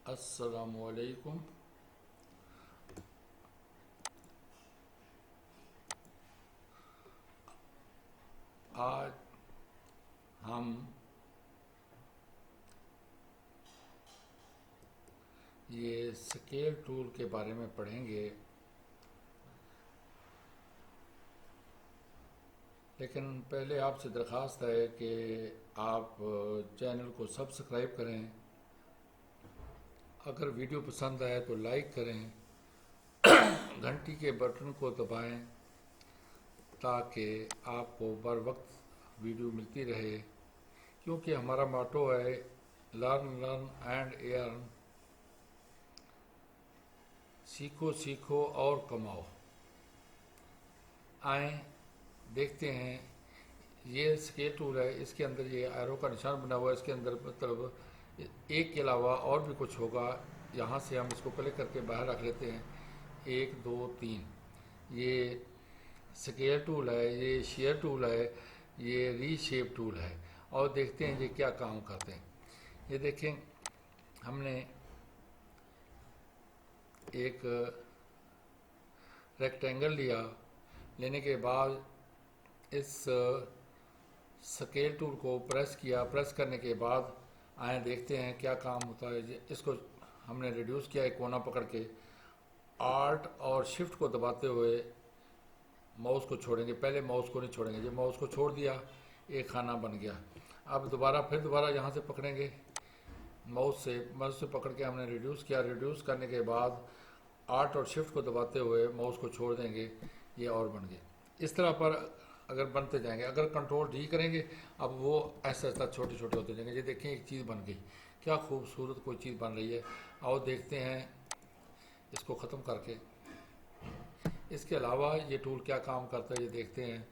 अस्सलामुअलैकुम। आज हम ये स्केल टूल के बारे में पढ़ेंगे, लेकिन पहले आपसे दरख्वास्त है कि आप चैनल को सब्सक्राइब करें। अगर वीडियो पसंद आए तो लाइक करें, घंटी के बटन को दबाएं ताकि आपको बर वक्त वीडियो मिलती रहे, क्योंकि हमारा मोटो है लर्न एंड अर्न, सीखो सीखो और कमाओ। आए देखते हैं। ये स्केल टूल है, इसके अंदर ये एरो का निशान बना हुआ है। इसके अंदर मतलब एक के अलावा और भी कुछ होगा। यहाँ से हम इसको क्लिक करके बाहर रख लेते हैं। 1 2 3 ये स्केल टूल है, ये शेयर टूल है, ये रीशेप टूल है। और देखते हैं ये क्या काम करते हैं। ये देखें, हमने एक रेक्टेंगल लिया। लेने के बाद इस स्केल टूल को प्रेस किया। प्रेस करने के बाद आए देखते हैं क्या काम होता है। इसको हमने रिड्यूस किया, एक कोना पकड़ के आल्ट और शिफ्ट को दबाते हुए माउस को छोड़ेंगे। पहले माउस को नहीं छोड़ेंगे। जब माउस को छोड़ दिया, एक खाना बन गया। अब दोबारा यहाँ से पकड़ेंगे, माउस से पकड़ के हमने रिड्यूस किया। रिड्यूस करने के बाद आल्ट और शिफ्ट को दबाते हुए माउस को छोड़ देंगे, ये और बन गए। इस तरह पर अगर बनते जाएंगे, अगर कंट्रोल डी करेंगे, अब वो ऐसा ऐसा छोटे छोटे होते जाएंगे। ये देखें, एक चीज़ बन गई, क्या खूबसूरत कोई चीज़ बन रही है। और देखते हैं इसको ख़त्म करके। इसके अलावा ये टूल क्या काम करता है, ये देखते हैं।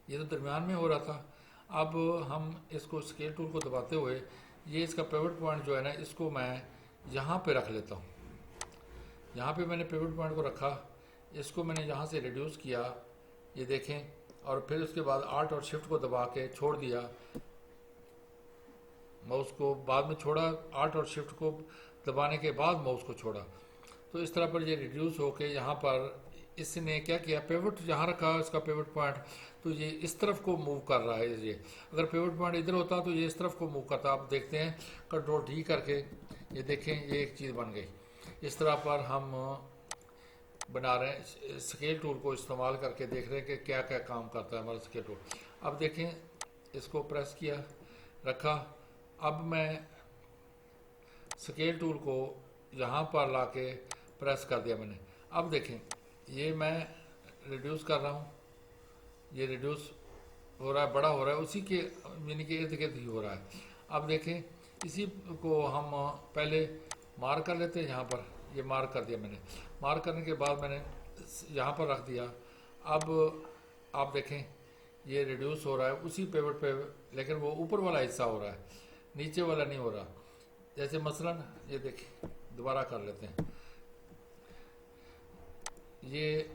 ये तो दरमियान में हो रहा था। अब हम इसको स्केल टूल को दबाते हुए ये इसका पिवट पॉइंट जो है ना, इसको मैं यहाँ पे रख लेता हूँ। यहाँ पे मैंने पिवट पॉइंट को रखा, इसको मैंने यहाँ से रिड्यूस किया, ये देखें। और फिर उसके बाद आल्ट और शिफ्ट को दबा के छोड़ दिया। माउस को बाद में छोड़ा, आल्ट और शिफ्ट को दबाने के बाद माउस को छोड़ा। तो इस तरह पर ये रिड्यूस होके यहाँ पर इसने क्या किया, पिवट यहाँ रखा, इसका पिवट पॉइंट, तो ये इस तरफ को मूव कर रहा है। ये अगर पिवट पॉइंट इधर होता तो ये इस तरफ को मूव करता। आप देखते हैं कंट्रोल डी करके, ये देखें, ये एक चीज़ बन गई। इस तरह पर हम बना रहे हैं। स्केल टूल को इस्तेमाल करके देख रहे हैं कि क्या क्या काम करता है हमारा स्केल टूल। अब देखें, इसको प्रेस किया, रखा। अब मैं स्केल टूल को यहाँ पर लाके प्रेस कर दिया मैंने। अब देखें, ये मैं रिड्यूस कर रहा हूँ, ये रिड्यूस हो रहा है, बड़ा हो रहा है, उसी के यानी कि इर्द गिर्द ही हो रहा है। अब देखें, इसी को हम पहले मार कर लेते हैं। यहाँ पर ये मार कर दिया मैंने। मार करने के बाद मैंने यहाँ पर रख दिया। अब आप देखें, ये रिड्यूस हो रहा है उसी पिवट पे, लेकिन वो ऊपर वाला हिस्सा हो रहा है, नीचे वाला नहीं हो रहा। जैसे मसलन ये देखें, दोबारा कर लेते हैं। ये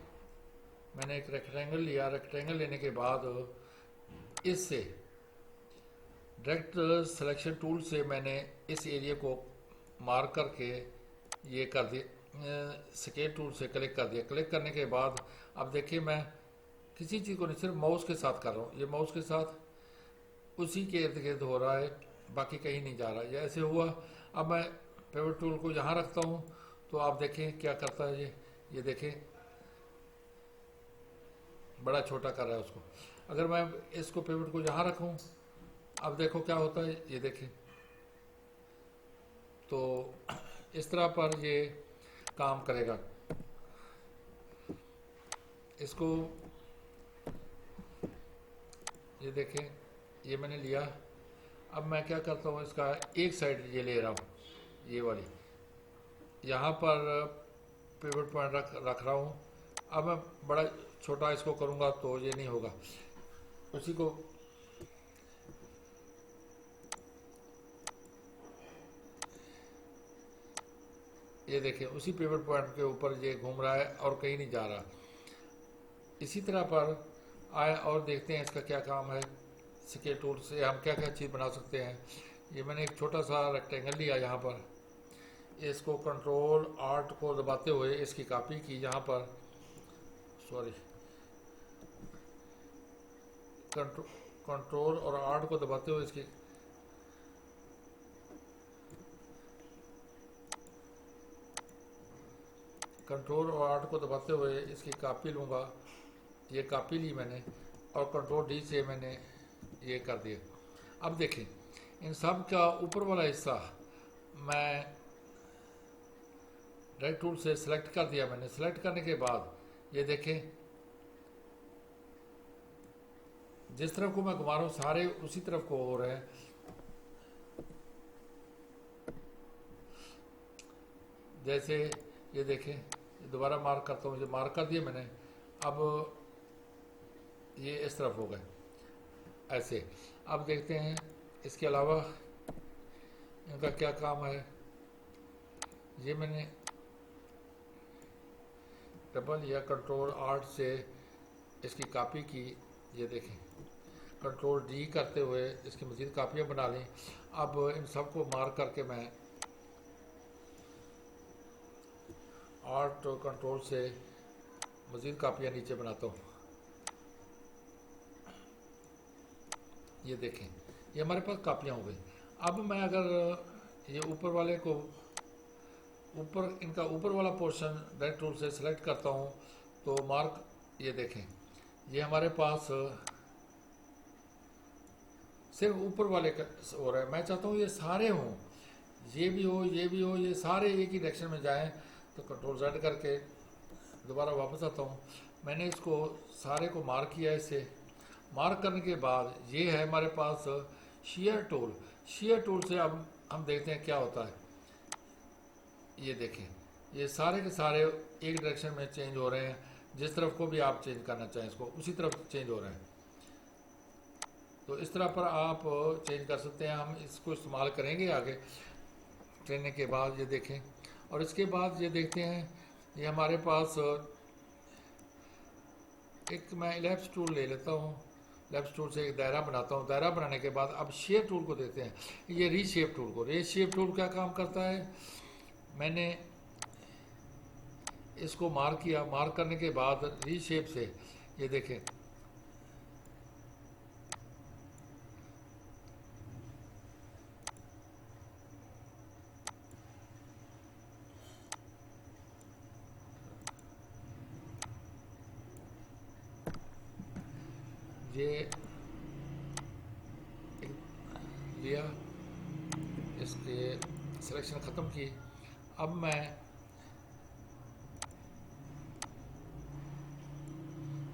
मैंने एक रेक्टेंगल लिया। रेक्टेंगल लेने के बाद इससे डायरेक्ट सिलेक्शन टूल से मैंने इस एरिया को मार्क करके ये कर दिया। स्केल टूल से क्लिक कर दिया। क्लिक करने के बाद अब देखिए, मैं किसी चीज़ को नहीं, सिर्फ माउस के साथ कर रहा हूँ। ये माउस के साथ उसी के इर्द गिर्द हो रहा है, बाकी कहीं नहीं जा रहा। ये ऐसे हुआ। अब मैं पिवट टूल को यहाँ रखता हूँ, तो आप देखें क्या करता है। ये देखें, बड़ा छोटा कर रहा है उसको। अगर मैं इसको पिवट को यहाँ रखूँ, अब देखो क्या होता है, ये देखें। तो इस तरह पर ये काम करेगा। इसको ये देखें, ये मैंने लिया। अब मैं क्या करता हूँ, इसका एक साइड ये ले रहा हूँ, ये वाली, यहाँ पर पिवट पॉइंट रख रहा हूँ। अब मैं बड़ा छोटा इसको करूँगा तो ये नहीं होगा। उसी को ये देखें, उसी पिवट पॉइंट के ऊपर ये घूम रहा है और कहीं नहीं जा रहा। इसी तरह पर आए और देखते हैं इसका क्या काम है। स्केल टूल से हम क्या क्या चीज़ बना सकते हैं। ये मैंने एक छोटा सा रेक्टेंगल लिया यहाँ पर, इसको कंट्रोल आर्ट को दबाते हुए इसकी कॉपी की यहाँ पर, सॉरी, कंट्रोल और आर्ट को दबाते हुए इसकी कंट्रोल और आर्ट को दबाते हुए इसकी कॉपी लूँगा। ये कॉपी ली मैंने और कंट्रोल डी से मैंने ये कर दिया। अब देखें इन सब का ऊपर वाला हिस्सा मैं ड्रैग टूल से सिलेक्ट कर दिया मैंने। सिलेक्ट करने के बाद ये देखें जिस तरफ को मैं घुमा रहा हूँ सारे उसी तरफ को हो रहे हैं। जैसे ये देखें, दोबारा मार्क करता हूँ, जो मार्क कर दिया मैंने, अब ये इस तरफ हो गए ऐसे। अब देखते हैं इसके अलावा इनका क्या काम है। ये मैंने डबल या कंट्रोल आर्ट से इसकी कॉपी की, ये देखें कंट्रोल डी करते हुए इसकी मज़ीद कापियाँ बना ली। अब इन सब को मार्क करके मैं आर्ट कंट्रोल से मज़ीद कापियाँ नीचे बनाता हूँ। ये देखें ये हमारे पास कापियाँ हो गई। अब मैं अगर ये ऊपर वाले को इनका ऊपर वाला पोर्शन ड्रैग टूल से सिलेक्ट करता हूँ तो मार्क, ये देखें ये हमारे पास सिर्फ ऊपर वाले का हो रहा है। मैं चाहता हूँ ये सारे हों, ये भी हो, ये भी हो, ये सारे एक ही डायरेक्शन में जाएं। तो कंट्रोल जेड करके दोबारा वापस आता हूँ। मैंने इसको सारे को मार्क किया। इसे मार्क करने के बाद ये है हमारे पास शेयर टूल। शेयर टूल से अब हम देखते हैं क्या होता है। ये देखें ये सारे के सारे एक डायरेक्शन में चेंज हो रहे हैं। जिस तरफ को भी आप चेंज करना चाहें इसको उसी तरफ चेंज हो रहे हैं। तो इस तरह पर आप चेंज कर सकते हैं। हम इसको इस्तेमाल करेंगे आगे ट्रेनिंग के बाद। ये देखें और इसके बाद ये देखते हैं ये हमारे पास एक, मैं इलिप्स टूल ले लेता हूँ। इलिप्स टूल से एक दायरा बनाता हूँ। दायरा बनाने के बाद अब शेप टूल को देते हैं। ये रीशेप टूल को, रीशेप टूल क्या काम करता है, मैंने इसको मार्क किया। मार्क करने के बाद रीशेप से ये देखें ये लिया, इसके सिलेक्शन ख़त्म की। अब मैं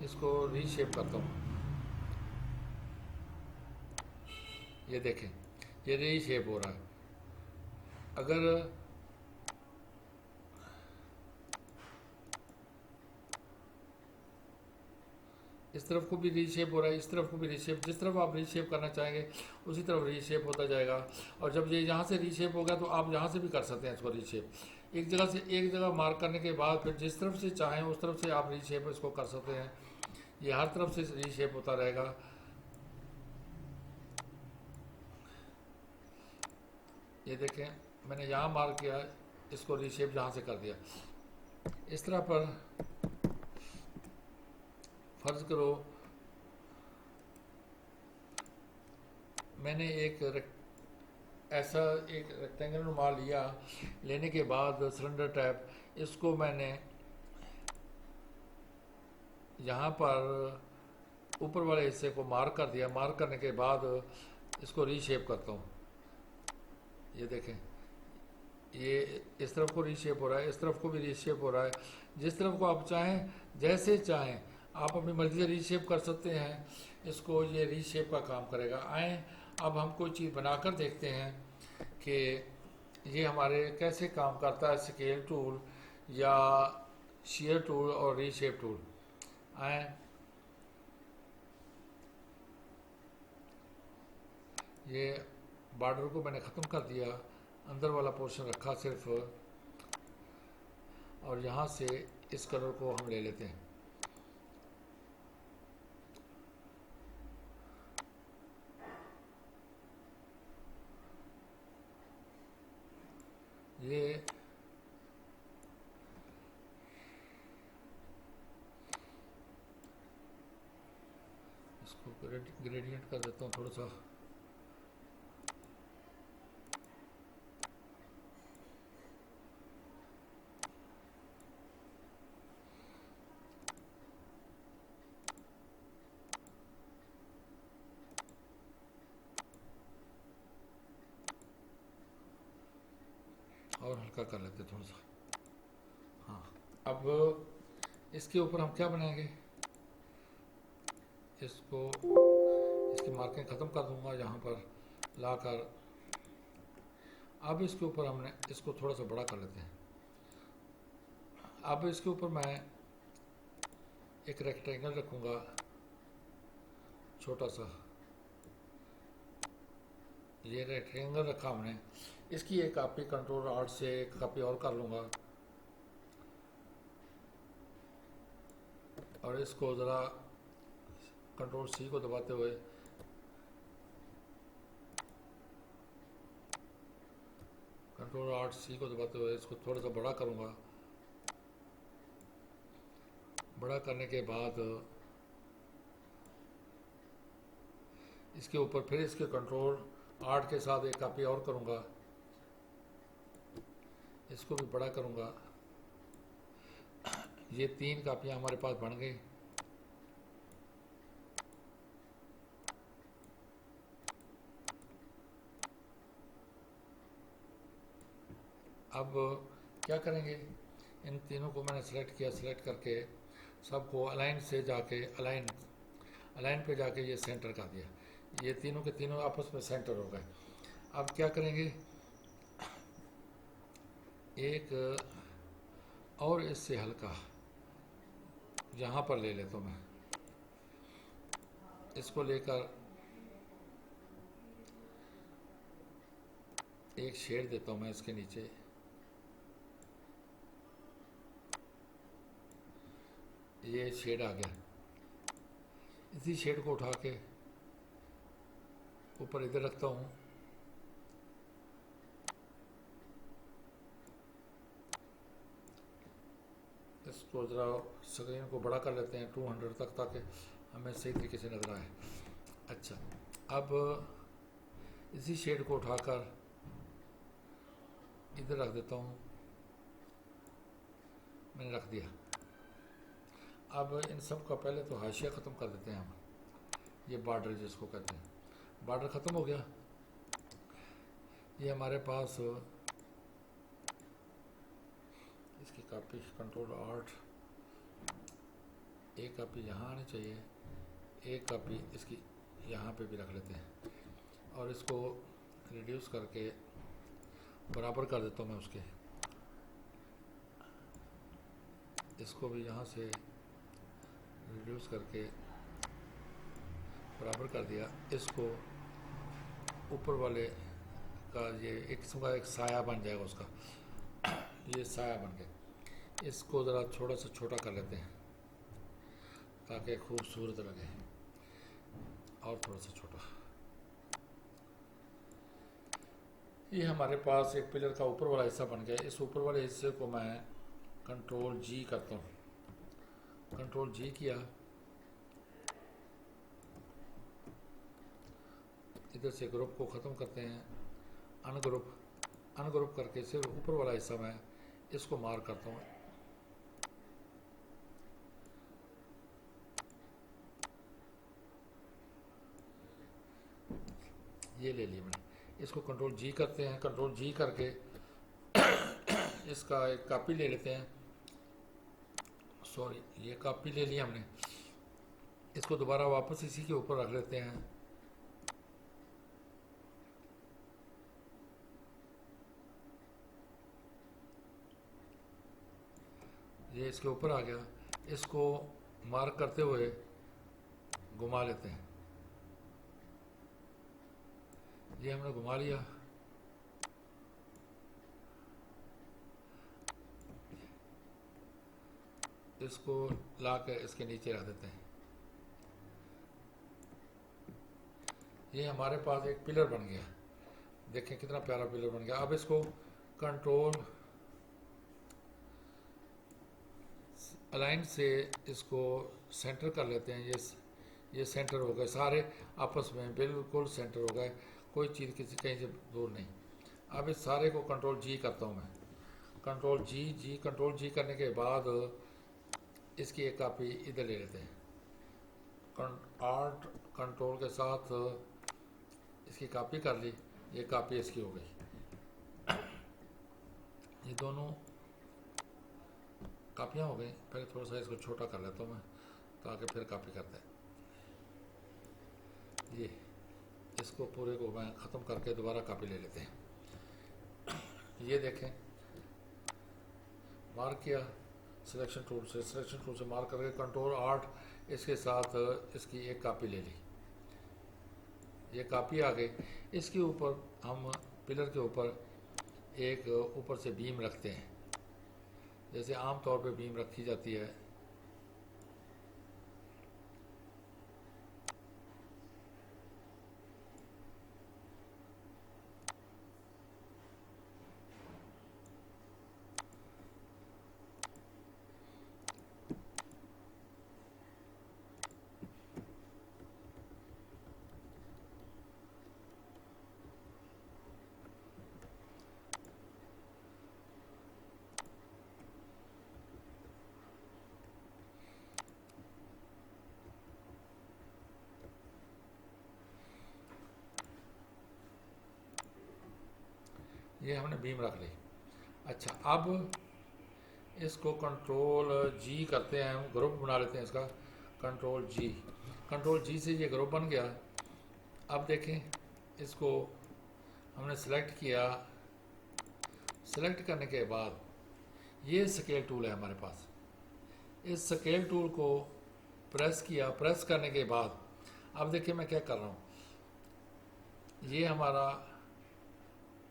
इसको रीशेप करता हूँ। ये देखें ये रीशेप हो रहा है। अगर इस तरफ को भी रीशेप हो रहा है, इस तरफ को भी रीशेप, जिस तरफ आप रीशेप करना चाहेंगे उसी तरफ रीशेप होता जाएगा। और जब ये यहाँ से रीशेप हो गया तो आप यहाँ से भी कर सकते हैं इसको रीशेप। एक जगह से एक जगह मार्क करने के बाद फिर जिस तरफ से चाहें उस तरफ से आप रीशेप इसको कर सकते हैं। ये हर तरफ से रीशेप होता रहेगा। ये देखें मैंने यहाँ मार्क किया, इसको रीशेप यहाँ से कर दिया। इस तरह पर फर्ज करो मैंने एक ऐसा एक रेक्टेंगल नुमा लिया। लेने के बाद सिलेंडर टैप, इसको मैंने यहाँ पर ऊपर वाले हिस्से को मार्क कर दिया। मार्क करने के बाद इसको रीशेप करता हूँ। ये देखें ये इस तरफ को रीशेप हो रहा है, इस तरफ को भी रीशेप हो रहा है। जिस तरफ को आप चाहें जैसे चाहें आप अपनी मर्जी से रीशेप कर सकते हैं इसको। ये रीशेप का काम करेगा। आए अब हम कोई चीज़ बनाकर देखते हैं कि ये हमारे कैसे काम करता है। स्केल टूल या शेयर टूल और रीशेप टूल। आए ये बॉर्डर को मैंने ख़त्म कर दिया, अंदर वाला पोर्शन रखा सिर्फ, और यहाँ से इस कलर को हम ले लेते हैं। ये इसको ग्रेडियंट कर देता हूँ थोड़ा सा। और हल्का कर लेते थोड़ा सा। हाँ, अब इसके ऊपर हम क्या बनाएंगे, इसको इसकी मार्किंग ख़त्म कर दूंगा यहाँ पर लाकर। अब इसके ऊपर हमने इसको थोड़ा सा बड़ा कर लेते हैं। अब इसके ऊपर मैं एक रेक्टेंगल रखूँगा छोटा सा। ये रेक्टेंगल रखा हमने, इसकी एक कॉपी कंट्रोल आर्ट से एक कॉपी और कर लूँगा और इसको ज़रा कंट्रोल सी को दबाते हुए कंट्रोल आर्ट सी को दबाते हुए इसको थोड़ा सा बड़ा करूँगा। बड़ा करने के बाद इसके ऊपर फिर इसके कंट्रोल आर्ट के साथ एक कॉपी और करूँगा, इसको भी बड़ा करूँगा। ये 3 कापियाँ हमारे पास बन गई। अब क्या करेंगे, इन तीनों को मैंने सेलेक्ट किया, सेलेक्ट करके सबको अलाइन से जाके अलाइन पे जाके ये सेंटर कर दिया। ये तीनों के तीनों आपस में सेंटर हो गए। अब क्या करेंगे, एक और इससे हल्का यहाँ पर ले लेता हूँ मैं, इसको लेकर एक शेड देता हूँ मैं इसके नीचे। ये शेड आ गया। इसी शेड को उठा के ऊपर इधर रखता हूँ। इसको ज़रा स्क्रीन को बड़ा कर लेते हैं 200 तक, ताकि हमें सही तरीके से नज़र आए। अच्छा, अब इसी शेड को उठाकर इधर रख देता हूँ। मैंने रख दिया। अब इन सब का पहले तो हाशिया ख़त्म कर देते हैं हम। ये बॉर्डर जिसको कहते हैं, बॉर्डर ख़त्म हो गया। ये हमारे पास इसकी कॉपी कंट्रोल आर्ट, एक कॉपी यहाँ आनी चाहिए, एक कॉपी इसकी यहाँ पे भी रख लेते हैं और इसको रिड्यूस करके बराबर कर देता हूँ मैं उसके। इसको भी यहाँ से रिड्यूस करके बराबर कर दिया। इसको ऊपर वाले का ये एक किस्म का एक साया बन जाएगा उसका, ये साया बन गया। इसको ज़रा थोड़ा सा छोटा कर लेते हैं ताकि खूबसूरत लगे, और थोड़ा सा छोटा। ये हमारे पास एक पिलर का ऊपर वाला हिस्सा बन गया। इस ऊपर वाले हिस्से को मैं कंट्रोल जी करता हूँ। कंट्रोल जी किया, इधर से ग्रुप को ख़त्म करते हैं, अनग्रुप करके सिर्फ ऊपर वाला हिस्सा मैं इसको मार करता हूँ। ये ले लिया मैंने। इसको कंट्रोल जी करते हैं, कंट्रोल जी करके इसका एक कॉपी ले लेते हैं। सॉरी, ये कॉपी ले लिया हमने। इसको दोबारा वापस इसी के ऊपर रख लेते हैं। ये इसके ऊपर आ गया। इसको मार्क करते हुए घुमा लेते हैं। ये हमने घुमा लिया। इसको ला कर इसके नीचे रख देते हैं। ये हमारे पास एक पिलर बन गया। देखें कितना प्यारा पिलर बन गया। अब इसको कंट्रोल अलाइन से इसको सेंटर कर लेते हैं। ये सेंटर हो गए, सारे आपस में बिल्कुल सेंटर हो गए, कोई चीज़ किसी कहीं से दूर नहीं। अब इस सारे को कंट्रोल जी करता हूँ मैं। कंट्रोल जी करने के बाद इसकी एक कापी इधर ले लेते हैं। आर्ट कंट्रोल के साथ इसकी कापी कर ली, ये कापी इसकी हो गई। ये दोनों कापियाँ हो गई। पहले थोड़ा सा इसको छोटा कर लेता हूँ मैं, ताकि फिर कापी करते हैं। ये इसको पूरे को मैं ख़त्म करके दोबारा कापी ले लेते हैं। ये देखें, मार्क किया सिलेक्शन टूल से मार्क करके कंट्रोल आर्ट इसके साथ इसकी एक कापी ले ली। ये कापी आ गई। इसके ऊपर हम पिलर के ऊपर एक ऊपर से बीम रखते हैं, जैसे आम तौर पे बीम रखी जाती है। ये हमने बीम रख ली। अच्छा, अब इसको कंट्रोल जी करते हैं, हम ग्रुप बना लेते हैं इसका। कंट्रोल जी से ये ग्रुप बन गया। अब देखें, इसको हमने सेलेक्ट किया। सेलेक्ट करने के बाद ये स्केल टूल है हमारे पास। इस स्केल टूल को प्रेस किया। प्रेस करने के बाद अब देखिए मैं क्या कर रहा हूँ। ये हमारा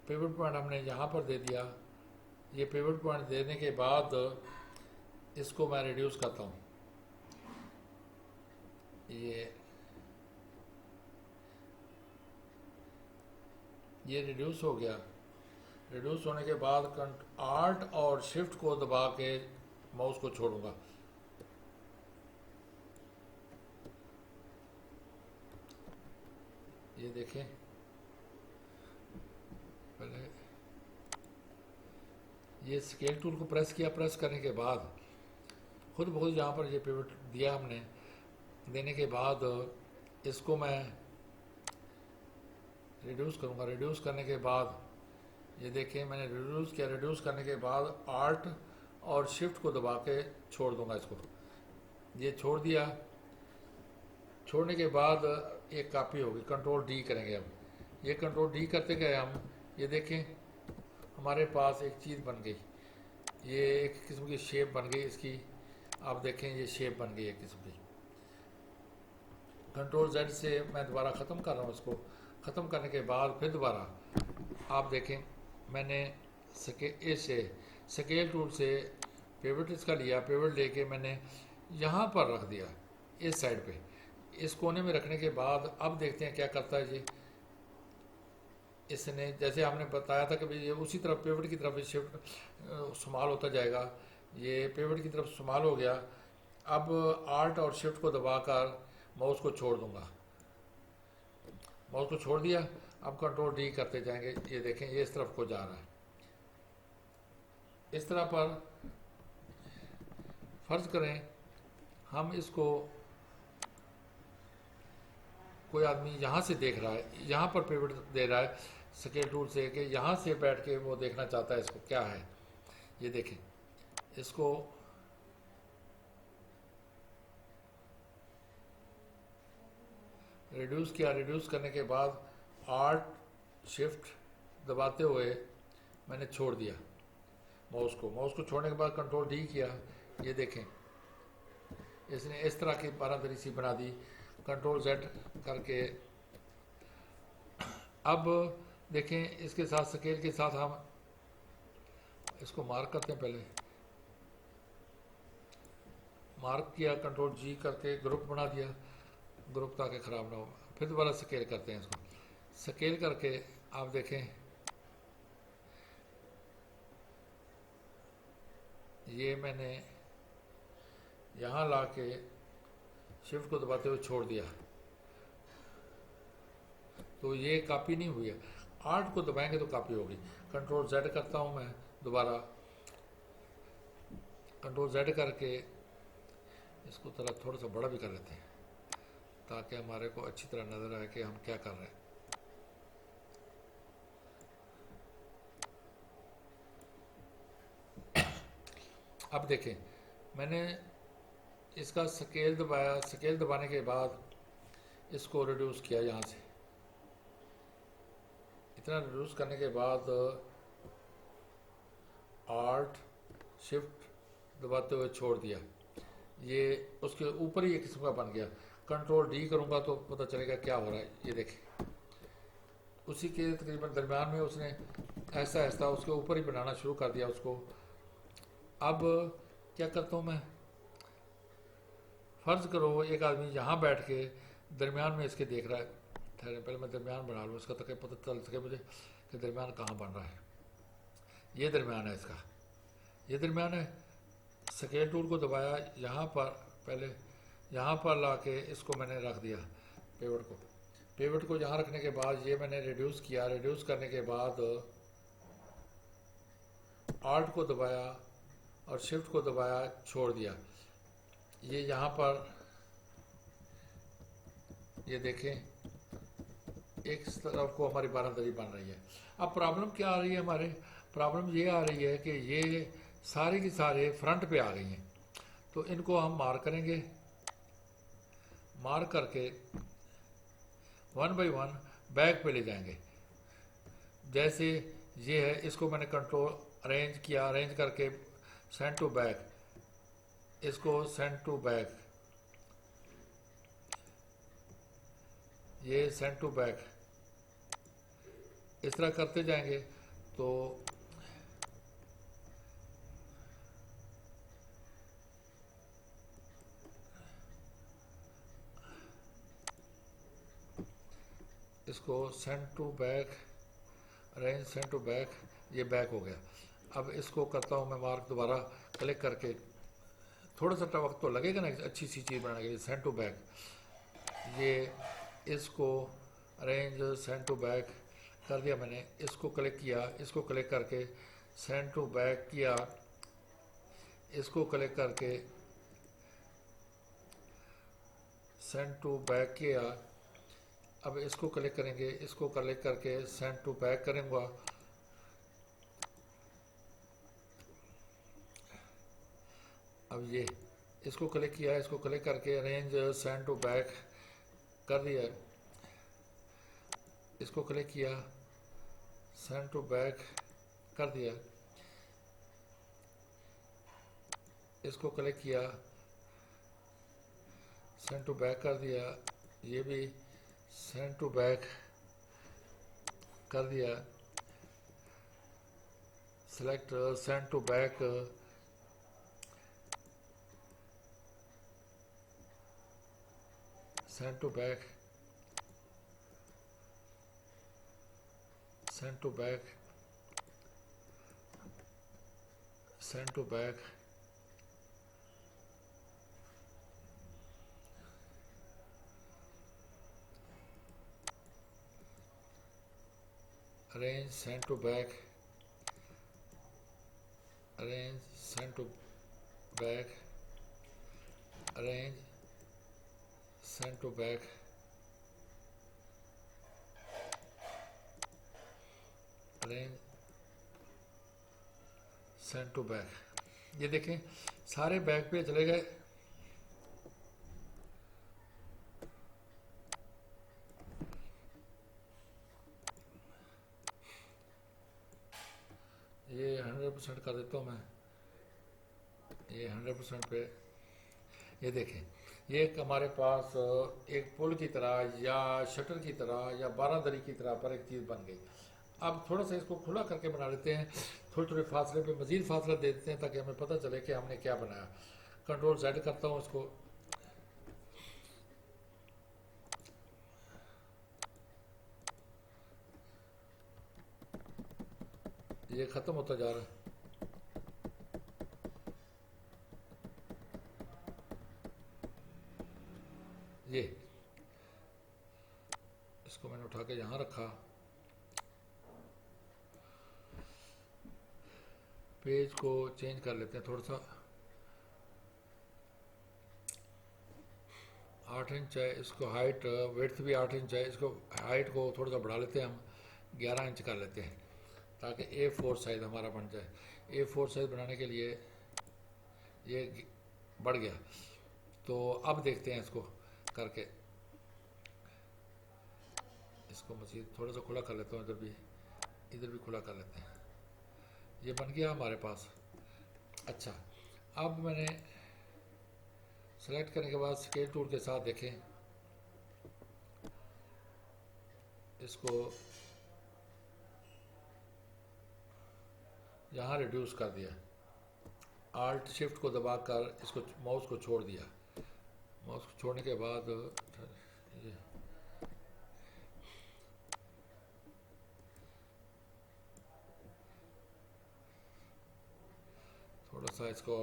पिवट पॉइंट हमने यहाँ पर दे दिया। ये पिवट पॉइंट देने के बाद इसको मैं रिड्यूस करता हूँ। ये रिड्यूस हो गया। रिड्यूस होने के बाद आर्ट और शिफ्ट को दबा के माउस को छोड़ूंगा। ये देखें, पहले ये स्केल टूल को प्रेस किया। प्रेस करने के बाद खुद बहुत यहाँ पर ये पिवट दिया हमने। देने के बाद इसको मैं रिड्यूस करूँगा। रिड्यूस करने के बाद ये देखिए मैंने रिड्यूस किया। रिड्यूस करने के बाद आर्ट और शिफ्ट को दबा के छोड़ दूँगा इसको। ये छोड़ दिया। छोड़ने के बाद एक कापी होगी। कंट्रोल डी करेंगे अब। ये कंट्रोल डी करते गए हम। ये देखें हमारे पास एक चीज़ बन गई। ये एक किस्म की शेप बन गई इसकी। आप देखें ये शेप बन गई एक किस्म की। कंट्रोल जेड से मैं दोबारा ख़त्म कर रहा हूँ इसको। ख़त्म करने के बाद फिर दोबारा आप देखें मैंने स्केल टूल से पिवट इसका लिया। पिवट लेके मैंने यहाँ पर रख दिया, इस साइड पे, इस कोने में रखने के बाद अब देखते हैं क्या करता है जी। इसने जैसे हमने बताया था कि भाई ये उसी तरफ पिवट की तरफ शिफ्ट शुमाल होता जाएगा। ये पिवट की तरफ शुमाल हो गया। अब आर्ट और शिफ्ट को दबाकर माउस को छोड़ दूंगा। माउस को छोड़ दिया। अब कंट्रोल डी करते जाएंगे। ये देखें ये इस तरफ को जा रहा है। इस तरह पर फर्ज करें हम इसको, कोई आदमी यहाँ से देख रहा है, यहाँ पर पिवट दे रहा है स्केल टूल से, कि यहाँ से बैठ के वो देखना चाहता है इसको क्या है। ये देखें, इसको रिड्यूस किया। रिड्यूस करने के बाद आर्ट शिफ्ट दबाते हुए मैंने छोड़ दिया माउस को। माउस को छोड़ने के बाद कंट्रोल डी किया। ये देखें इसने इस तरह की बारादरी सी बना दी। कंट्रोल जेड करके अब देखें इसके साथ स्केल के साथ हम इसको मार्क करते हैं। पहले मार्क किया, कंट्रोल जी करके ग्रुप बना दिया, ग्रुप ताकि ख़राब ना हो। फिर दोबारा स्केल करते हैं इसको। स्केल करके आप देखें ये मैंने यहाँ ला के शिफ्ट को दबाते हुए छोड़ दिया, तो ये कॉपी नहीं हुई है। आर्ट को दबाएंगे तो कॉपी होगी। कंट्रोल जेड करता हूँ मैं दोबारा, कंट्रोल जेड करके इसको थोड़ा सा बड़ा भी कर लेते हैं ताकि हमारे को अच्छी तरह नज़र आए कि हम क्या कर रहे हैं। अब देखें, मैंने इसका स्केल दबाया, स्केल दबाने के बाद इसको रिड्यूस किया यहाँ से। इतना रिड्यूस करने के बाद आर्ट शिफ्ट दबाते हुए छोड़ दिया, ये उसके ऊपर ही एक किस्म का बन गया। कंट्रोल डी करूँगा तो पता चलेगा क्या हो रहा है। ये देखें, उसी के तकरीबन दरमियान में उसने ऐसा ऐसा उसके ऊपर ही बनाना शुरू कर दिया उसको। अब क्या करता हूँ मैं, फ़र्ज़ करो एक आदमी यहाँ बैठ के दरमियान में इसके देख रहा है। ठहरे, पहले मैं दरमियान बना लूँ इसका, ताकि पता चल सके मुझे कि दरमियान कहाँ बन रहा है। ये दरमियान है इसका, ये दरमियान है। स्केल टूल को दबाया, यहाँ पर पहले यहाँ पर ला के इसको मैंने रख दिया पेवट को यहाँ रखने के बाद ये मैंने रिड्यूस किया। रिड्यूस करने के बाद आर्ट को दबाया और शिफ्ट को दबाया, छोड़ दिया। ये यहाँ पर ये देखें, एक तरफ को हमारी बारादरी बन रही है। अब प्रॉब्लम क्या आ रही है हमारे, प्रॉब्लम ये आ रही है कि ये सारे की सारे फ्रंट पे आ गई हैं। तो इनको हम मार्क करेंगे, मार्क करके वन बाई वन बैक पे ले जाएंगे। जैसे ये है, इसको मैंने कंट्रोल अरेंज किया, अरेंज करके सेंड टू बैक, इसको सेंड टू बैक, ये सेंड टू बैक, इस तरह करते जाएंगे। तो इसको send to back, arrange send to back, ये बैक हो गया। अब इसको करता हूँ मैं मार्क, दोबारा क्लिक करके, थोड़ा सा वक्त तो लगेगा ना अच्छी सी चीज़ बनाने के लिए। सेंड टू बैक, ये इसको अरेंज सेंड टू बैक कर दिया मैंने। इसको क्लिक किया, इसको क्लिक करके सेंड टू बैक किया, इसको क्लिक करके सेंड टू बैक किया। अब इसको क्लिक करेंगे, इसको क्लिक करके सेंड टू बैक करूँगा। अब ये इसको क्लिक किया, इसको क्लिक करके अरेंज सेंड टू बैक कर दिया, इसको क्लिक किया, सेंड टू बैक कर दिया, इसको क्लिक किया, सेंड टू बैक कर दिया, ये भी सेंड टू बैक कर दिया। Select send to back, send to back, send to back, send to back, arrange send to back, arrange send to back, arrange send to back, arrange send to back. ये देखें सारे back पे चले गए। ये 100% कर देता हूँ मैं, ये 100% पे। ये देखें, ये एक हमारे पास एक पुल की तरह या शटर की तरह या बारादरी की तरह पर एक चीज़ बन गई। अब थोड़ा सा इसको खुला करके बना लेते हैं, थोड़े थोड़े फासले पे मज़ीद फासला दे देते हैं ताकि हमें पता चले कि हमने क्या बनाया। कंट्रोल जेड करता हूँ इसको, ये ख़त्म होता जा रहा है। इसको मैंने उठा के यहाँ रखा, पेज को चेंज कर लेते हैं थोड़ा सा, 8 इंच है, इसको हाइट विड्थ भी 8 इंच है, इसको हाइट को थोड़ा सा बढ़ा लेते हैं हम, 11 इंच कर लेते हैं ताकि A4 साइज़ हमारा बन जाए। A4 साइज़ बनाने के लिए ये बढ़ गया। तो अब देखते हैं इसको करके, इसको मज़ीद थोड़ा सा खुला कर लेता हूँ, इधर भी खुला कर लेते हैं। ये बन गया हमारे पास। अच्छा, अब मैंने सेलेक्ट करने के बाद स्केल टूल के साथ देखें, इसको यहाँ रिड्यूस कर दिया, आल्ट शिफ्ट को दबाकर इसको माउस को छोड़ दिया। माउस को छोड़ने के बाद ये थोड़ा सा इसको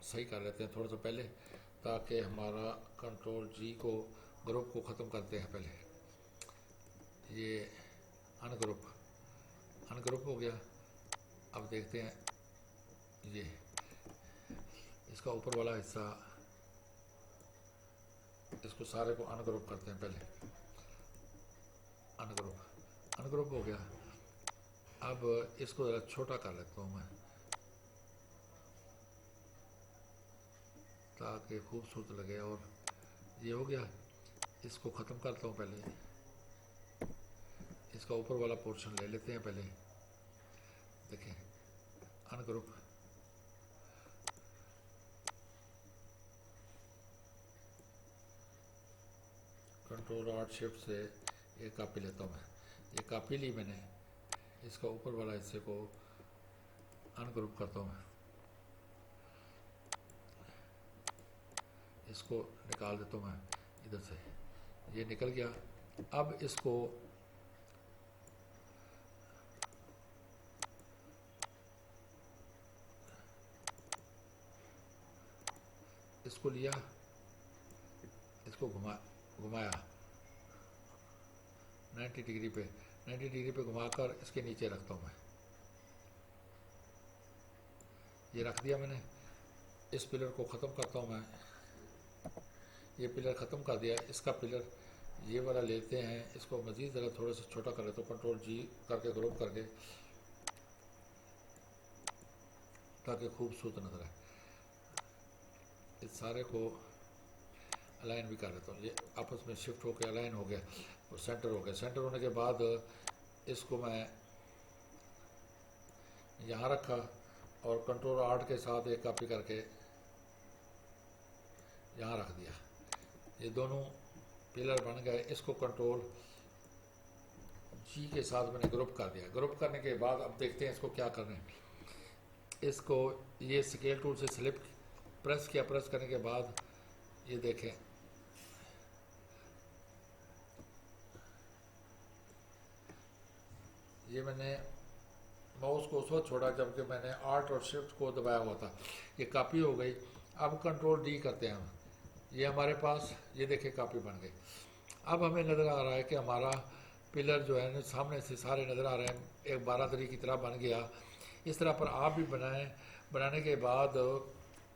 सही कर लेते हैं थोड़ा सा पहले, ताकि हमारा कंट्रोल जी को ग्रुप को ख़त्म करते हैं पहले। ये अनग्रुप हो गया। अब देखते हैं, ये इसका ऊपर वाला हिस्सा, इसको सारे को अनग्रुप करते हैं पहले। अनग्रुप हो गया। अब इसको ज़रा छोटा कर लेता हूँ मैं, ताकि खूबसूरत लगे। और ये हो गया, इसको ख़त्म करता हूँ पहले। इसका ऊपर वाला पोर्शन ले लेते हैं पहले, देखें अनग्रुप, कंट्रोल आर्ट शिफ्ट से एक कॉपी लेता हूँ मैं। ये कॉपी ली मैंने, इसका ऊपर वाला हिस्से को अनग्रुप करता हूँ मैं, इसको निकाल देता हूँ मैं इधर से, ये निकल गया। अब इसको लिया, इसको घुमाया 90 डिग्री पे घुमाकर इसके नीचे रखता हूँ मैं। ये रख दिया मैंने। इस पिलर को ख़त्म करता हूँ मैं, ये पिलर ख़त्म कर दिया। इसका पिलर ये वाला लेते हैं, इसको मज़ीद ज़रा थोड़ा सा छोटा कर लेता हूँ, कंट्रोल जी करके ग्रुप करके, ताकि खूबसूरत नजर आए। इस सारे को अलाइन भी कर लेता हूँ, ये आपस में शिफ्ट होकर अलाइन हो गया और सेंटर हो गया। सेंटर होने के बाद इसको मैं यहाँ रखा और कंट्रोल आर्ट के साथ एक कॉपी करके यहाँ रख दिया। ये दोनों पिलर बन गए। इसको कंट्रोल जी के साथ मैंने ग्रुप कर दिया। ग्रुप करने के बाद अब देखते हैं इसको क्या करना है। इसको ये स्केल टूल से स्लिप प्रेस किया, प्रेस करने के बाद ये देखें, ये मैंने माउस को उस वक्त छोड़ा जबकि मैंने आर्ट और शिफ्ट को दबाया हुआ था। ये कॉपी हो गई। अब कंट्रोल डी करते हैं हम, ये हमारे पास ये देखें कॉपी बन गई। अब हमें नज़र आ रहा है कि हमारा पिलर जो है ना सामने से सारे नज़र आ रहे हैं, एक बारादरी की तरह बन गया। इस तरह पर आप भी बनाएं। बनाने के बाद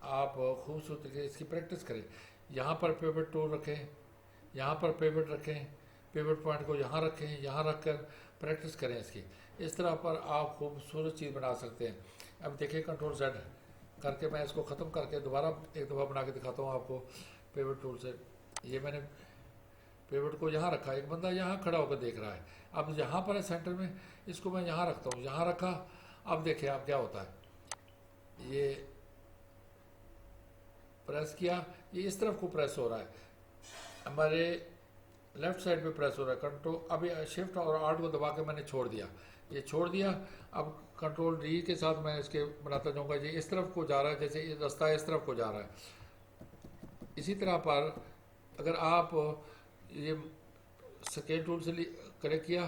आप खूबसूरती से इसकी प्रैक्टिस करें। यहाँ पर पिवट टूल रखें, यहाँ पर पिवट रखें, पिवट पॉइंट को यहाँ रखें, यहाँ रख कर प्रैक्टिस करें इसकी। इस तरह पर आप खूबसूरत चीज़ बना सकते हैं। अब देखिए कंट्रोल Z करके मैं इसको ख़त्म करके दोबारा एक दफ़ा बना के दिखाता हूँ आपको पिवट टूल से। ये मैंने पिवट को यहाँ रखा, एक बंदा यहाँ खड़ा होकर देख रहा है। अब यहाँ पर है सेंटर में, इसको मैं यहाँ रखता हूँ, यहाँ रखा। अब देखिए आप क्या होता है, ये प्रेस किया, ये इस तरफ को प्रेस हो रहा है, हमारे लेफ्ट साइड पे प्रेस हो रहा है। कंट्रोल अभी शिफ्ट और आर्ट को दबा के मैंने छोड़ दिया, ये छोड़ दिया। अब कंट्रोल डी के साथ मैं इसके बनाता जाऊँगा। ये इस तरफ को जा रहा है, जैसे ये रास्ता इस तरफ को जा रहा है। इसी तरह पर अगर आप ये स्केल टूल से कलेक्ट किया,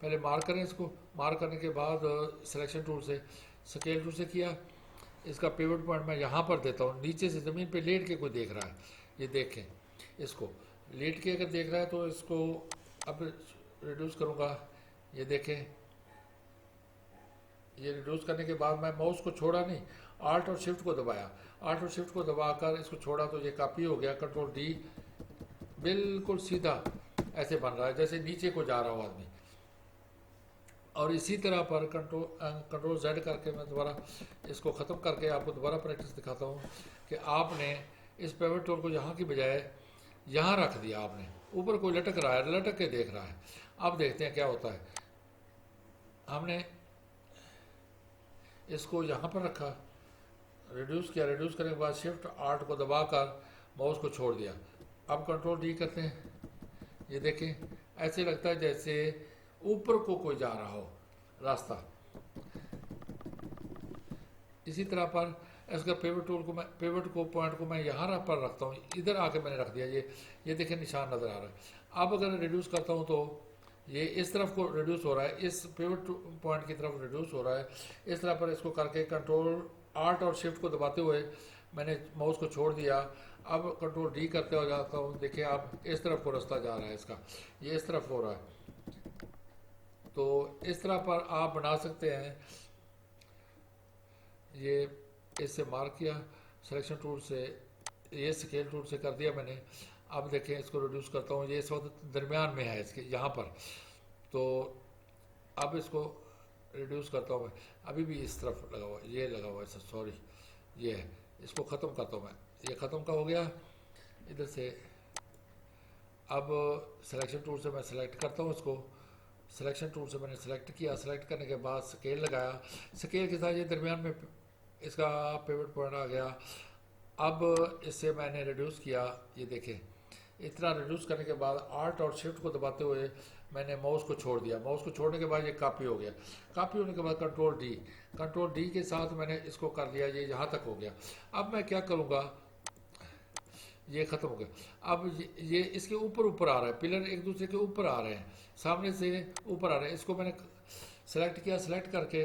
पहले मार्क करें, इसको मार्क करने के बाद सिलेक्शन टूल से स्केल टूल से किया, इसका पिवट पॉइंट मैं यहाँ पर देता हूँ। नीचे से ज़मीन पे लेट के कोई देख रहा है, ये देखें, इसको लेट के अगर देख रहा है तो इसको अब रिड्यूस करूँगा, ये देखें, ये रिड्यूस करने के बाद मैं माउस को छोड़ा नहीं, आल्ट और शिफ्ट को दबाया, आल्ट और शिफ्ट को दबाकर इसको छोड़ा तो ये कॉपी हो गया। कंट्रोल डी, बिल्कुल सीधा ऐसे बन रहा है जैसे नीचे को जा रहा हो आदमी। और इसी तरह पर कंट्रोल जेड करके मैं दोबारा इसको ख़त्म करके आपको दोबारा प्रैक्टिस दिखाता हूँ कि आपने इस पेवट टूल को यहाँ की बजाय यहाँ रख दिया, आपने ऊपर कोई लटक रहा है, लटक के देख रहा है। अब देखते हैं क्या होता है। हमने इसको यहाँ पर रखा, रिड्यूस किया, रिड्यूस करने के बाद शिफ्ट आर्ट को दबाकर माउस को छोड़ दिया। अब कंट्रोल डी करते हैं, ये देखें ऐसे लगता है जैसे ऊपर को कोई जा रहा हो रास्ता। इसी तरह पर इसका पेवट टूल को मैं, पेवट को पॉइंट को मैं यहाँ पर रखता हूँ, इधर आके मैंने रख दिया, ये देखें निशान नज़र आ रहा है। अब अगर रिड्यूस करता हूँ तो ये इस तरफ को रिड्यूस हो रहा है, इस पेवट पॉइंट की तरफ रिड्यूस हो रहा है। इस तरह पर इसको करके कंट्रोल आर्ट और शिफ्ट को दबाते हुए मैंने माउस को छोड़ दिया। अब कंट्रोल डी करते हो जाता हूँ, देखिए आप इस तरफ को रास्ता जा रहा है इसका, ये इस तरफ हो रहा है। तो इस तरह पर आप बना सकते हैं। ये इससे मार्क किया सिलेक्शन टूल से, ये स्केल टूल से कर दिया मैंने। अब देखें इसको रिड्यूस करता हूँ, ये इस वक्त दरमियान में है इसके यहाँ पर। तो अब इसको रिड्यूस करता हूँ मैं, अभी भी इस तरफ लगा हुआ, ये लगा हुआ है सॉरी, ये है। इसको ख़त्म करता हूँ मैं, ये ख़त्म का हो गया इधर से। अब सिलेक्शन टूल से मैं सिलेक्ट करता हूँ इसको, सिलेक्शन टूल से मैंने सेलेक्ट किया, सेलेक्ट करने के बाद स्केल लगाया, स्केल के साथ ये दरमियान में इसका पेवट पॉइंट आ गया। अब इससे मैंने रिड्यूस किया, ये देखें इतना रिड्यूस करने के बाद आर्ट और शिफ्ट को दबाते हुए मैंने माउस को छोड़ दिया। माउस को छोड़ने के बाद ये कॉपी हो गया, कॉपी होने के बाद कंट्रोल डी के साथ मैंने इसको कर दिया, ये यहाँ तक हो गया। अब मैं क्या करूँगा, ये ख़त्म हो गया। अब ये इसके ऊपर ऊपर आ रहा है, पिलर एक दूसरे के ऊपर आ रहे हैं, सामने से ऊपर आ रहे हैं। इसको मैंने सेलेक्ट किया, सेलेक्ट करके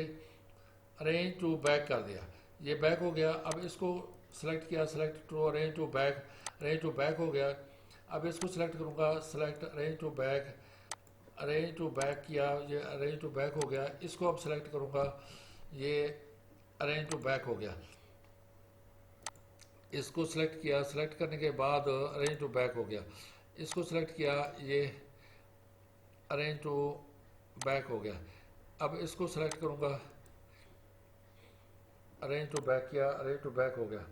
अरेंज टू बैक कर दिया, ये बैक हो गया। अब इसको सेलेक्ट किया, select to arrange to back, arrange to back हो गया। अब इसको सेलेक्ट करूँगा, select arrange to back, arrange to back किया, ये अरेंज टू बैक हो गया। इसको अब सेलेक्ट करूँगा, ये अरेंज टू बैक हो गया। इसको सेलेक्ट किया, सेलेक्ट करने के बाद अरेंज टू बैक हो गया। इसको सेलेक्ट किया, ये अरेंज टू बैक हो गया। अब इसको सेलेक्ट करूँगा, अरेंज टू बैक किया, अरेंज टू बैक हो गया।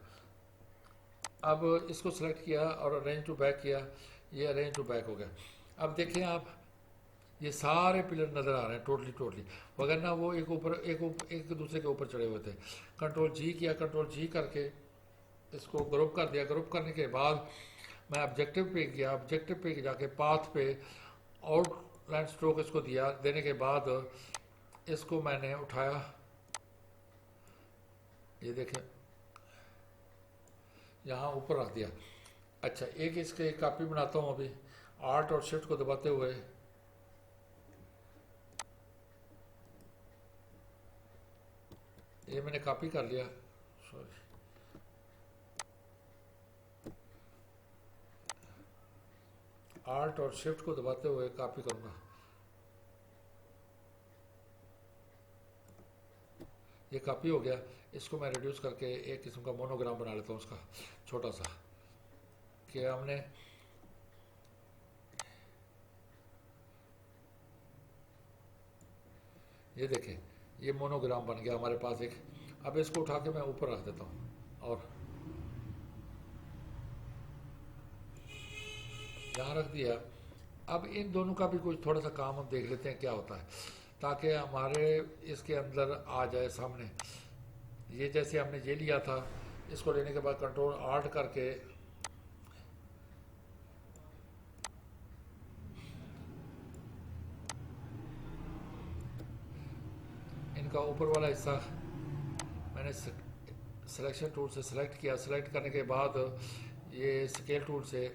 अब इसको सेलेक्ट किया और अरेंज टू बैक किया, ये अरेंज टू बैक हो गया। अब देखें आप, ये सारे पिलर नज़र आ रहे हैं टोटली, वगरना वो एक दूसरे के ऊपर चढ़े हुए थे। कंट्रोल जी किया, कंट्रोल जी करके इसको ग्रुप कर दिया। ग्रुप करने के बाद मैं ऑब्जेक्टिव पे गया, ऑब्जेक्टिव पे जाके पाथ पे आउटलाइन स्ट्रोक इसको दिया। देने के बाद इसको मैंने उठाया, ये देखें यहाँ ऊपर रख दिया। अच्छा, एक इसके कॉपी बनाता हूँ अभी, आर्ट और शिफ्ट को दबाते हुए। ये मैंने कॉपी कर लिया, सॉरी, आर्ट और शिफ्ट को दबाते हुए कॉपी करूँगा। ये कॉपी हो गया। इसको मैं रिड्यूस करके एक किस्म का मोनोग्राम बना लेता हूँ उसका, छोटा सा, कि हमने ये देखें ये मोनोग्राम बन गया हमारे पास एक। अब इसको उठा के मैं ऊपर रख देता हूँ और यहाँ रख दिया। अब इन दोनों का भी कुछ थोड़ा सा काम हम देख लेते हैं क्या होता है, ताकि हमारे इसके अंदर आ जाए सामने। ये जैसे हमने ये लिया था, इसको लेने के बाद कंट्रोल आर्ट करके इनका ऊपर वाला हिस्सा मैंने सिलेक्शन टूल से सिलेक्ट किया। सिलेक्ट करने के बाद ये स्केल टूल से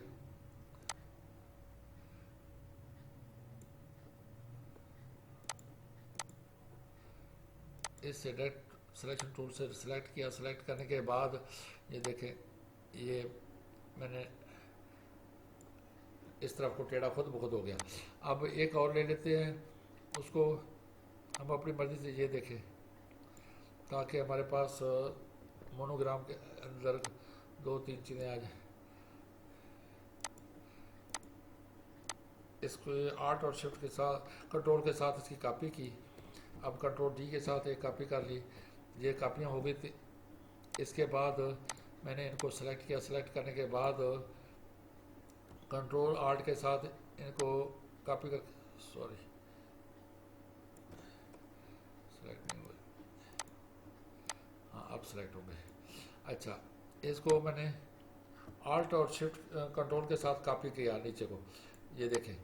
इस सिलेक्शन टूल से सिलेक्ट किया। सिलेक्ट करने के बाद ये देखें, ये मैंने इस तरफ को टेढ़ा खुद ब खुद हो गया। अब एक और ले लेते हैं, उसको हम अपनी मर्ज़ी से ये देखें ताकि हमारे पास मोनोग्राम के अंदर दो तीन चीज़ें आ जाए। इसको आर्ट और शिफ्ट के साथ, कंट्रोल के साथ इसकी कॉपी की। अब कंट्रोल डी के साथ एक कॉपी कर ली, ये कापियाँ हो गई थी। इसके बाद मैंने इनको सेलेक्ट किया, सेलेक्ट करने के बाद कंट्रोल आर्ट के साथ इनको कॉपी कर, सॉरी सेलेक्ट नहीं हुए, हाँ अब सेलेक्ट हो गए। अच्छा, इसको मैंने आल्ट और शिफ्ट कंट्रोल के साथ कॉपी किया नीचे को, ये देखें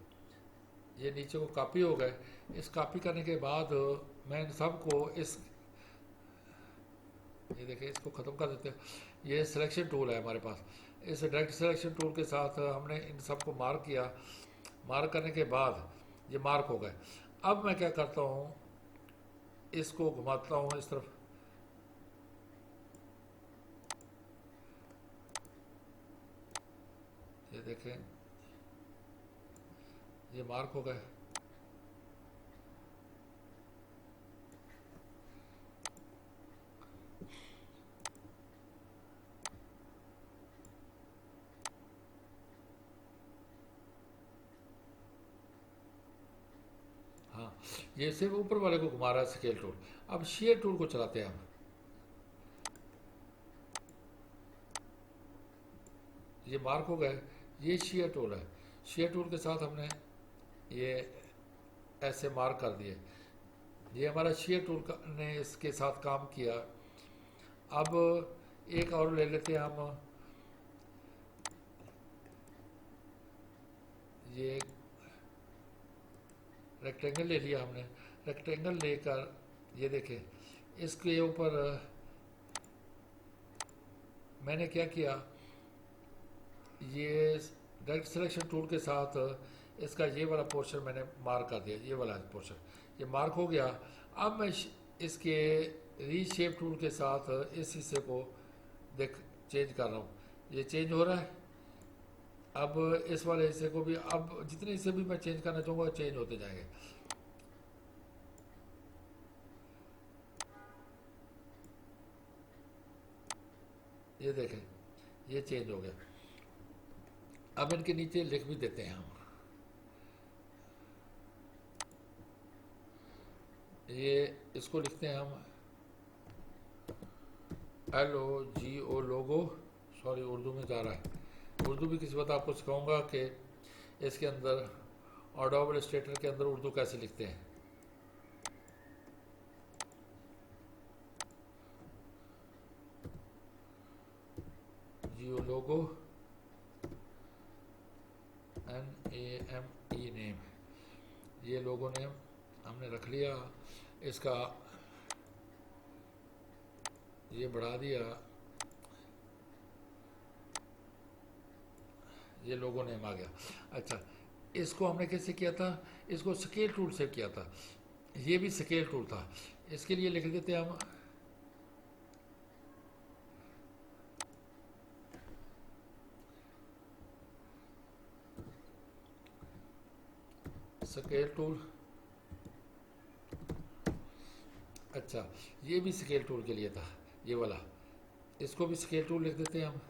ये नीचे को कॉपी हो गए। इस कॉपी करने के बाद मैं इन सबको इस, ये देखें इसको ख़त्म कर देते हैं। ये सिलेक्शन टूल है हमारे पास, इस डायरेक्ट सिलेक्शन टूल के साथ हमने इन सबको मार्क किया। मार्क करने के बाद ये मार्क हो गए। अब मैं क्या करता हूँ, इसको घुमाता हूँ इस तरफ, ये देखें ये मार्क हो गए। हाँ, ये सिर्फ ऊपर वाले को घुमा रहा है स्केल टूल। अब शेयर टूल को चलाते हैं हम, ये मार्क हो गए। ये शेयर टूल है, शेयर टूल के साथ हमने ये ऐसे मार्क कर दिए। ये हमारा शेयर टूल ने इसके साथ काम किया। अब एक और ले लेते हैं हम, ये रेक्टेंगल ले लिया हमने। रेक्टेंगल लेकर ये देखें इसके ऊपर मैंने क्या किया, ये डायरेक्ट सिलेक्शन टूल के साथ इसका ये वाला पोर्शन मैंने मार्क कर दिया, ये वाला पोर्शन ये मार्क हो गया। अब मैं इसके रीशेप टूल के साथ इस हिस्से को देख चेंज कर रहा हूँ, ये चेंज हो रहा है। अब इस वाले हिस्से को भी, अब जितने हिस्से भी मैं चेंज करना चाहूँगा चेंज होते जाएंगे। ये देखें ये चेंज हो गया। अब इनके नीचे लिख भी देते हैं हम, ये इसको लिखते हैं हम LOGO लोगो, सॉरी उर्दू में जा रहा है। उर्दू भी किसी वक्त आपको सिखाऊंगा कि इसके अंदर ऑडोबल इलस्ट्रेटर के अंदर उर्दू कैसे लिखते हैं। जियो लोगो NAME नेम, ये लोगो नेम हमने रख लिया। इसका ये बढ़ा दिया, ये लोगो नेम आ गया। अच्छा, इसको हमने कैसे किया था, इसको स्केल टूल से किया था, ये भी स्केल टूल था। इसके लिए लिख देते हैं हम स्केल टूल। अच्छा, ये भी स्केल टूल के लिए था ये वाला, इसको भी स्केल टूल लिख देते हैं हम।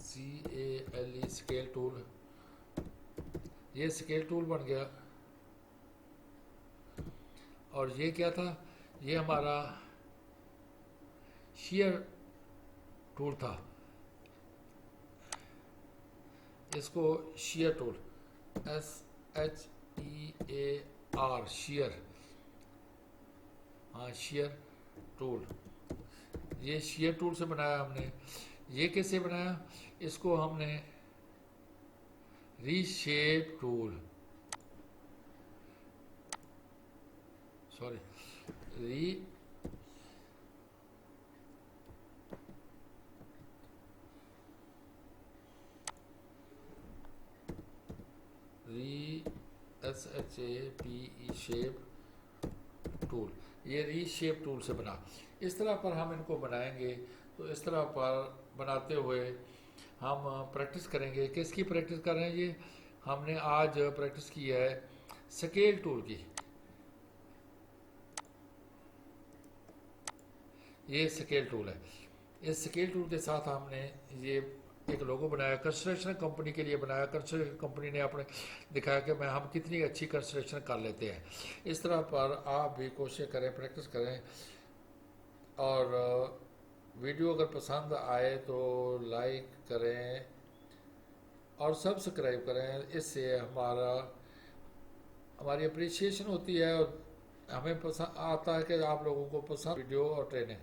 CALE स्केल टूल, ये स्केल टूल बन गया। और ये क्या था, ये हमारा शेयर टूल था, इसको शेयर टूल SHEAR शेयर, हाँ शेयर टूल, ये शेयर टूल से बनाया हमने। ये कैसे बनाया, इसको हमने reshape tool, sorry SHAPE shape tool, ये रीशेप टूल से बना। इस तरह पर हम इनको बनाएंगे तो इस तरह पर बनाते हुए हम प्रैक्टिस करेंगे। किसकी प्रैक्टिस कर रहे हैं जी? हमने आज प्रैक्टिस की है स्केल टूल की। ये स्केल टूल है। इस स्केल टूल के साथ हमने ये एक लोगो बनाया, कंस्ट्रक्शन कंपनी के लिए बनाया। कंस्ट्रक्शन कंपनी ने अपने दिखाया कि मैं हम कितनी अच्छी कंस्ट्रक्शन कर लेते हैं। इस तरह पर आप भी कोशिश करें, प्रैक्टिस करें। और वीडियो अगर पसंद आए तो लाइक करें और सब्सक्राइब करें। इससे हमारी अप्रिसिएशन होती है और हमें पसंद आता है कि आप लोगों को पसंद वीडियो और ट्रेनिंग।